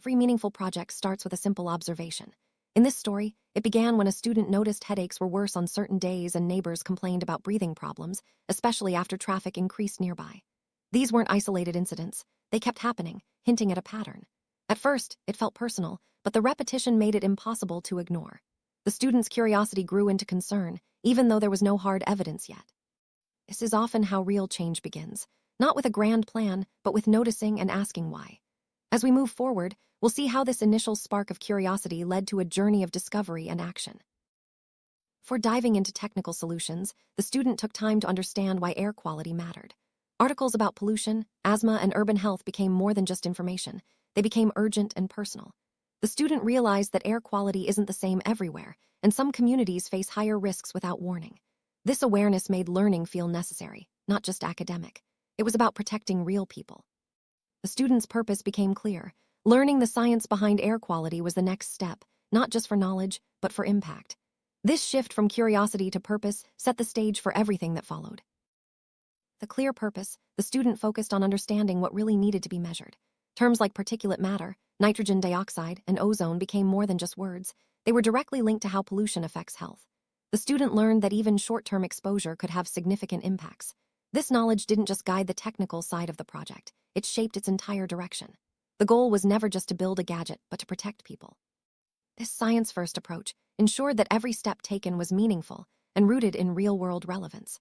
Every meaningful project starts with a simple observation. In this story, it began when a student noticed headaches were worse on certain days and neighbors complained about breathing problems, especially after traffic increased nearby. These weren't isolated incidents. They kept happening, hinting at a pattern. At first, it felt personal, but the repetition made it impossible to ignore. The student's curiosity grew into concern, even though there was no hard evidence yet. This is often how real change begins, not with a grand plan, but with noticing and asking why. As we move forward, we'll see how this initial spark of curiosity led to a journey of discovery and action. Before diving into technical solutions, the student took time to understand why air quality mattered. Articles about pollution, asthma, and urban health became more than just information. They became urgent and personal. The student realized that air quality isn't the same everywhere, and some communities face higher risks without warning. This awareness made learning feel necessary, not just academic. It was about protecting real people. The student's purpose became clear. Learning the science behind air quality was the next step, not just for knowledge, but for impact. This shift from curiosity to purpose set the stage for everything that followed. The clear purpose, the student focused on understanding what really needed to be measured. Terms like particulate matter, nitrogen dioxide, and ozone became more than just words. They were directly linked to how pollution affects health. The student learned that even short-term exposure could have significant impacts. This knowledge didn't just guide the technical side of the project, it shaped its entire direction. The goal was never just to build a gadget, but to protect people. This science-first approach ensured that every step taken was meaningful and rooted in real-world relevance.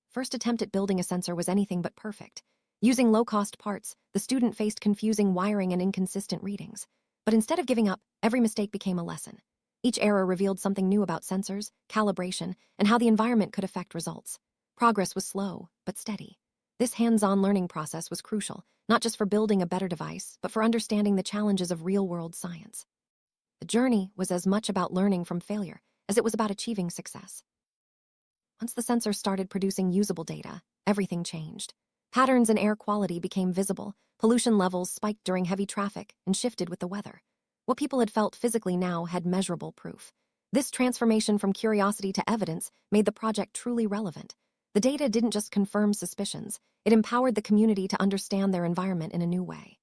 First attempt at building a sensor was anything but perfect. Using low-cost parts, the student faced confusing wiring and inconsistent readings. But instead of giving up, every mistake became a lesson. Each error revealed something new about sensors, calibration, and how the environment could affect results. Progress was slow, but steady. This hands-on learning process was crucial, not just for building a better device, but for understanding the challenges of real-world science. The journey was as much about learning from failure as it was about achieving success. Once the sensor started producing usable data, everything changed. Patterns in air quality became visible, pollution levels spiked during heavy traffic and shifted with the weather. What people had felt physically now had measurable proof. This transformation from curiosity to evidence made the project truly relevant. The data didn't just confirm suspicions, it empowered the community to understand their environment in a new way.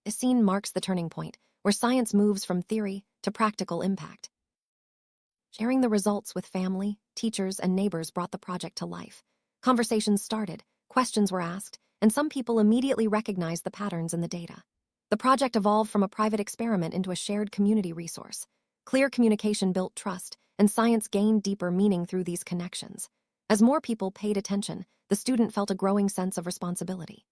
This scene marks the turning point, where science moves from theory to practical impact. Sharing the results with family, teachers, and neighbors brought the project to life. Conversations started, questions were asked, and some people immediately recognized the patterns in the data. The project evolved from a private experiment into a shared community resource. Clear communication built trust, and science gained deeper meaning through these connections. As more people paid attention, the student felt a growing sense of responsibility.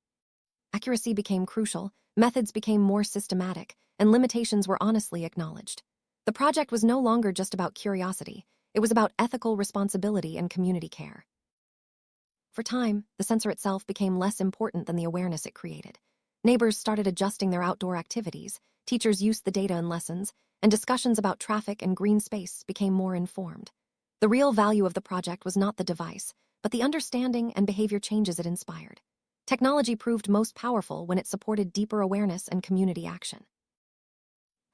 Accuracy became crucial, methods became more systematic, and limitations were honestly acknowledged. The project was no longer just about curiosity, it was about ethical responsibility and community care. For time, the sensor itself became less important than the awareness it created. Neighbors started adjusting their outdoor activities, teachers used the data in lessons, and discussions about traffic and green space became more informed. The real value of the project was not the device, but the understanding and behavior changes it inspired. Technology proved most powerful when it supported deeper awareness and community action.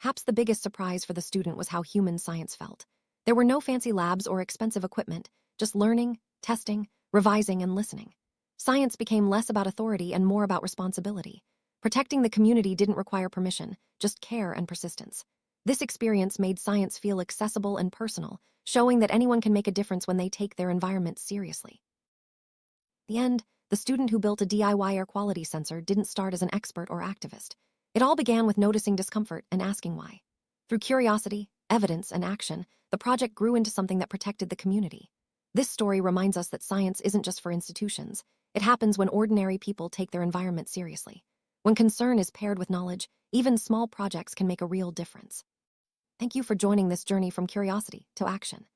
Perhaps the biggest surprise for the student was how human science felt. There were no fancy labs or expensive equipment, just learning, testing, revising, and listening. Science became less about authority and more about responsibility. Protecting the community didn't require permission, just care and persistence. This experience made science feel accessible and personal, showing that anyone can make a difference when they take their environment seriously. In the end, the student who built a DIY air quality sensor didn't start as an expert or activist. It all began with noticing discomfort and asking why. Through curiosity, evidence, and action, the project grew into something that protected the community. This story reminds us that science isn't just for institutions. It happens when ordinary people take their environment seriously. When concern is paired with knowledge, even small projects can make a real difference. Thank you for joining this journey from curiosity to action.